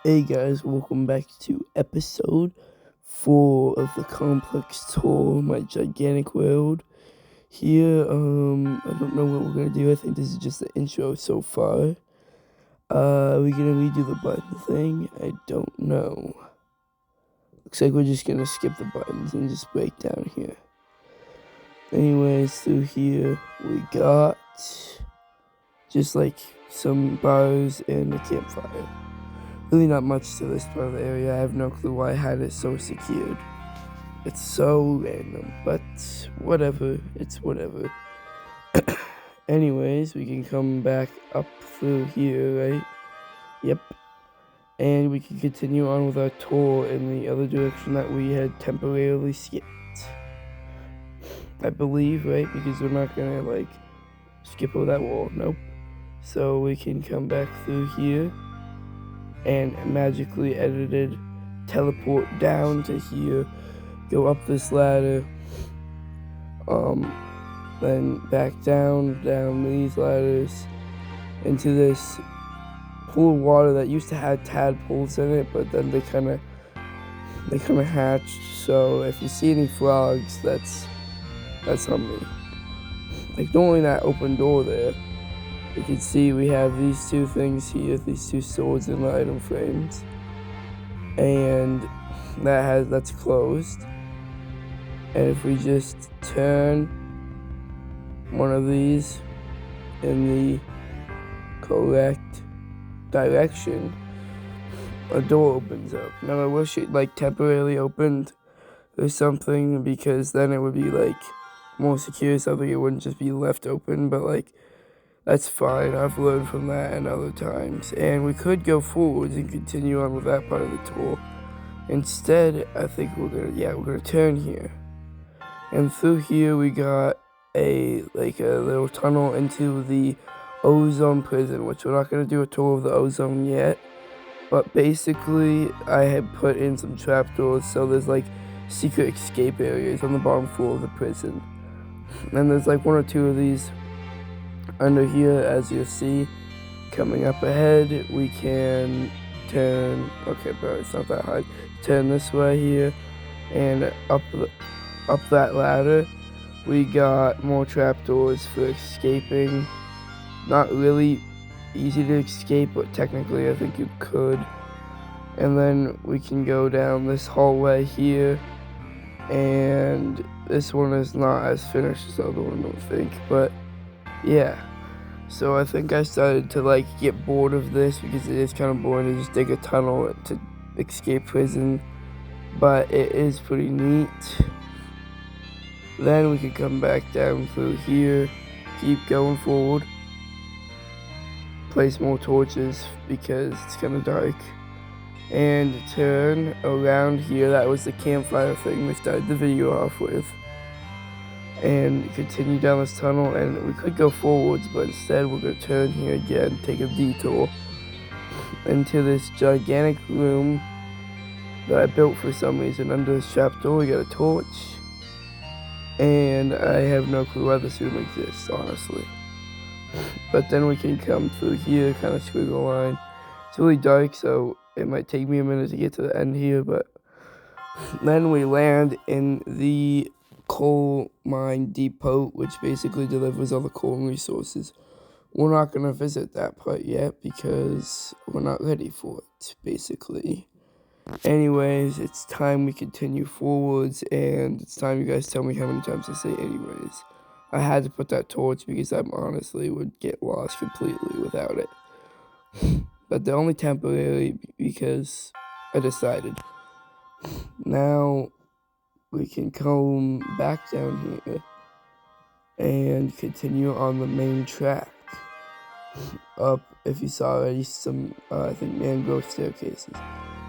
Hey guys, welcome back to episode 4 of the complex tour, my gigantic world. Here, I don't know what we're gonna do. I think this is just the intro so far. We're gonna redo the button thing. I don't know. Looks like we're just gonna skip the buttons and just break down here. Anyways, through here, we got just like some bars and a campfire. Really not much to this part of the area. I have no clue why I had it so secured. It's so random, but whatever. It's whatever. Anyways, we can come back up through here, right? Yep. And we can continue on with our tour in the other direction that we had temporarily skipped. I believe, right? Because we're not gonna, skip over that wall. Nope. So we can come back through here and magically edited teleport down to here, go up this ladder, then back down these ladders into this pool of water that used to have tadpoles in it, but then they kind of hatched. So if you see any frogs, that's on me. Like, normally that open door there, you can see we have these two things here, these two swords in the item frames, and that's closed. And if we just turn one of these in the correct direction, a door opens up. Now I wish it temporarily opened or something, because then it would be more secure, something it wouldn't just be left open, but that's fine. I've learned from that and other times. And we could go forwards and continue on with that part of the tour. Instead, I think we're gonna turn here. And through here we got a little tunnel into the ozone prison, which we're not gonna do a tour of the ozone yet. But basically, I had put in some trapdoors, so there's secret escape areas on the bottom floor of the prison. And there's one or two of these under here, as you see. Coming up ahead, we can turn, okay, but it's not that hard, turn this way here, and up that ladder, we got more trapdoors for escaping. Not really easy to escape, but technically I think you could. And then we can go down this hallway here, and this one is not as finished as the other one, I don't think, but yeah. So I think I started to get bored of this, because it is kind of boring to just dig a tunnel to escape prison, but it is pretty neat. Then we can come back down through here, keep going forward, place more torches because it's kind of dark, and turn around here. That was the campfire thing we started the video off with. And continue down this tunnel, and we could go forwards, but instead we're going to turn here again, take a detour into this gigantic room that I built for some reason. Under this trapdoor we got a torch, and I have no clue why this room exists, honestly. But then we can come through here, kind of squiggle line. It's really dark, so it might take me a minute to get to the end here, but then we land in the coal mine depot, which basically delivers all the coal and resources. We're not going to visit that part yet because we're not ready for it, basically. Anyways, it's time we continue forwards, and it's time you guys tell me how many times I say anyways. I had to put that torch because I honestly would get lost completely without it. But they're only temporary because I decided. Now we can come back down here and continue on the main track. Up, if you saw already, some, I think, mangrove staircases.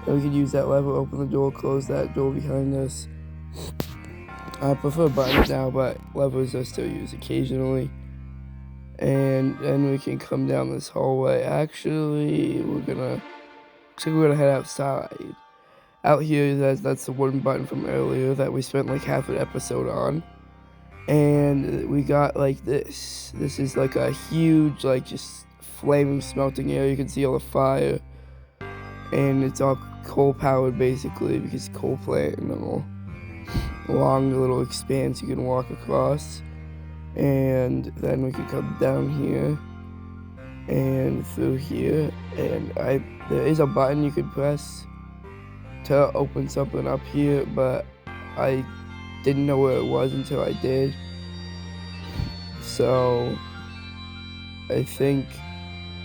And we could use that lever, open the door, close that door behind us. I prefer buttons now, but levers are still used occasionally. And then we can come down this hallway. Actually, we're gonna head outside. Out here, that's the wooden button from earlier that we spent half an episode on. And we got this. This is a huge, just flaming, smelting area. You can see all the fire. and it's all coal powered basically because coal plant and all long little expanse you can walk across. And then we could come down here and through here, and there is a button you could press to open something up here, but I didn't know where it was until I did. So I think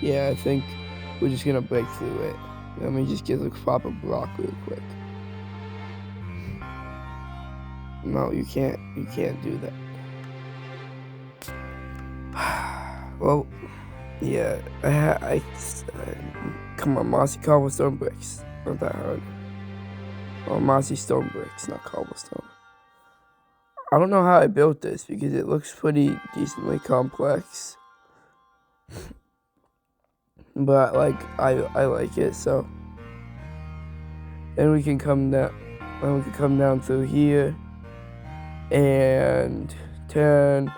we're just gonna break through it. Let me just get a proper block real quick. No, you can't do that. Well, yeah, come on, mossy cobblestone bricks. Not that hard. Or mossy stone bricks, not cobblestone. I don't know how I built this because it looks pretty decently complex. But like I like it, so. Then we can come down through here and turn,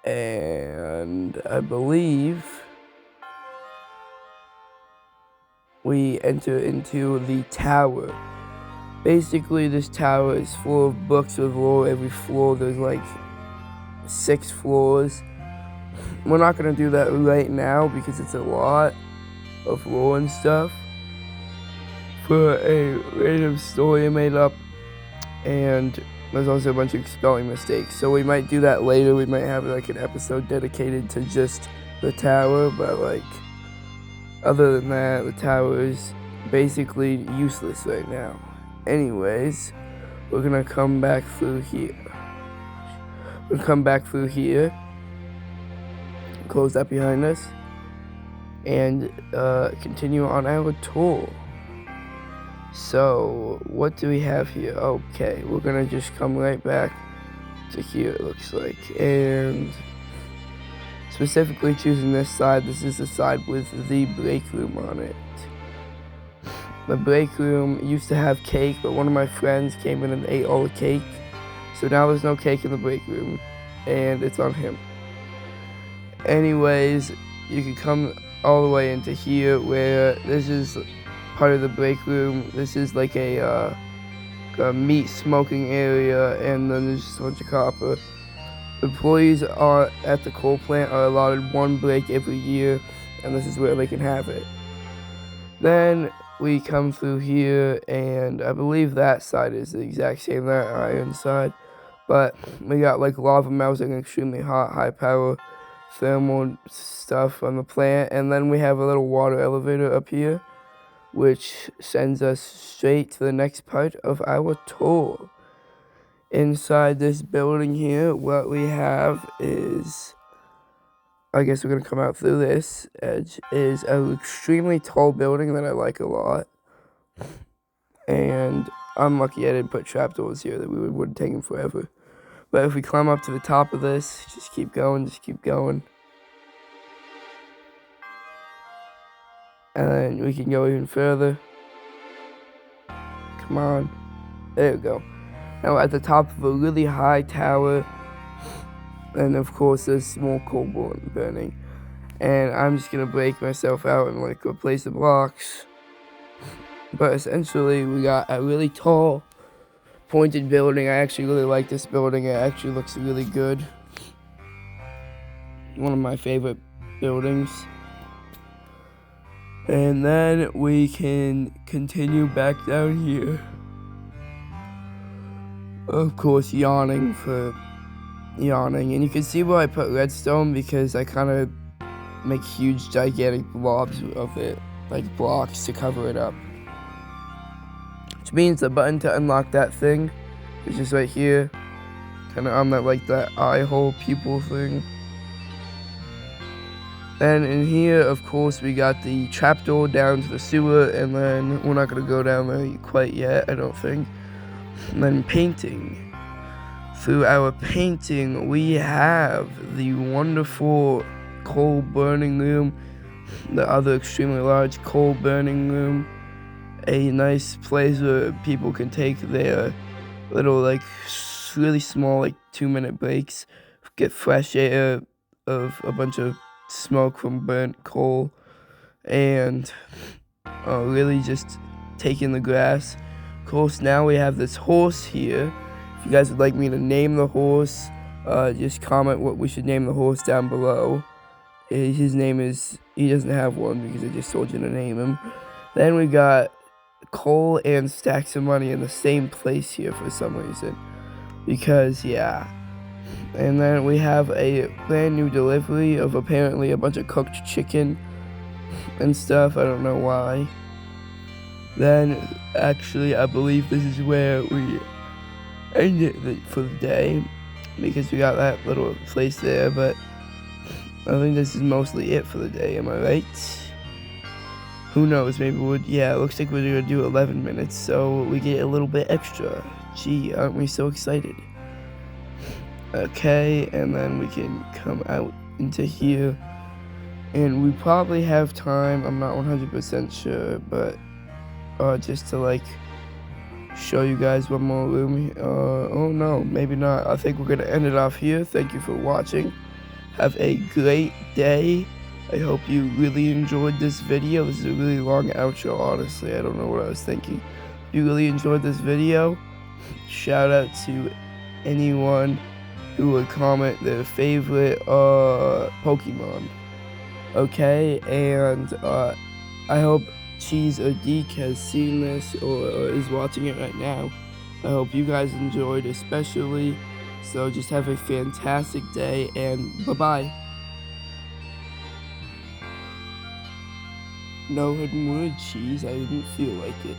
and I believe we enter into the tower. Basically, this tower is full of books with lore. Every floor, there's like 6 floors. We're not gonna do that right now because it's a lot of lore and stuff for a random story I made up, and there's also a bunch of spelling mistakes. So we might do that later. We might have like an episode dedicated to just the tower, but like other than that, the tower is basically useless right now. Anyways, we're gonna come back through here. Close that behind us, and continue on our tour. So, what do we have here? Okay, we're gonna just come right back to here, it looks like. And specifically choosing this side, this is the side with the break room on it. The break room used to have cake, but one of my friends came in and ate all the cake. So now there's no cake in the break room, and it's on him. Anyways, you can come all the way into here, where this is part of the break room. This is like a meat smoking area, and then there's just a bunch of copper. Employees are at the coal plant are allotted 1 break every year, and this is where they can have it. Then we come through here, and I believe that side is the exact same, that iron side, but we got like lava melting, extremely hot, high power thermal stuff on the plant. And then we have a little water elevator up here, which sends us straight to the next part of our tour. Inside this building here, what we have is, I guess we're going to come out through this edge, is an extremely tall building that I like a lot. And I'm lucky I didn't put trapdoors here, that would have taken forever. But if we climb up to the top of this, just keep going. And then we can go even further. Come on. There we go. Now at the top of a really high tower, and of course there's small coal burning. And I'm just gonna break myself out and like replace the blocks. But essentially we got a really tall, pointed building. I actually really like this building. It actually looks really good. One of my favorite buildings. And then we can continue back down here. Of course, yawning. And you can see where I put redstone, because I kind of make huge, gigantic blobs of it, like blocks to cover it up. Which means the button to unlock that thing is just right here, kind of on that, like that eye hole pupil thing. And in here, of course, we got the trapdoor down to the sewer, and then we're not going to go down there quite yet, I don't think. And then painting. Through our painting, we have the wonderful coal burning room, the other extremely large coal burning room, a nice place where people can take their little, like, really small, like, 2-minute breaks, get fresh air of a bunch of smoke from burnt coal, and really just taking the grass. Of course, now we have this horse here. If you guys would like me to name the horse, just comment what we should name the horse down below. His name is, he doesn't have one because I just told you to name him. Then we got coal and stacks of money in the same place here for some reason. Because, yeah. And then we have a brand new delivery of apparently a bunch of cooked chicken and stuff. I don't know why. Then, actually, I believe this is where we end it for the day, because we got that little place there, but I think this is mostly it for the day, am I right? Who knows, maybe yeah, it looks like we're gonna do 11 minutes, so we get a little bit extra. Gee, aren't we so excited? Okay, and then we can come out into here, and we probably have time, I'm not 100% sure, but just to like show you guys one more room. Oh no, maybe not. I think we're gonna end it off here. Thank you for watching. Have a great day. I hope you really enjoyed this video. This is a really long outro, honestly. I don't know what I was thinking. If you really enjoyed this video, shout out to anyone who would comment their favorite Pokemon. Okay, and I hope Cheese or Deke has seen this or is watching it right now. I hope you guys enjoyed especially. So just have a fantastic day and bye-bye. No hidden word, Cheese. I didn't feel like it.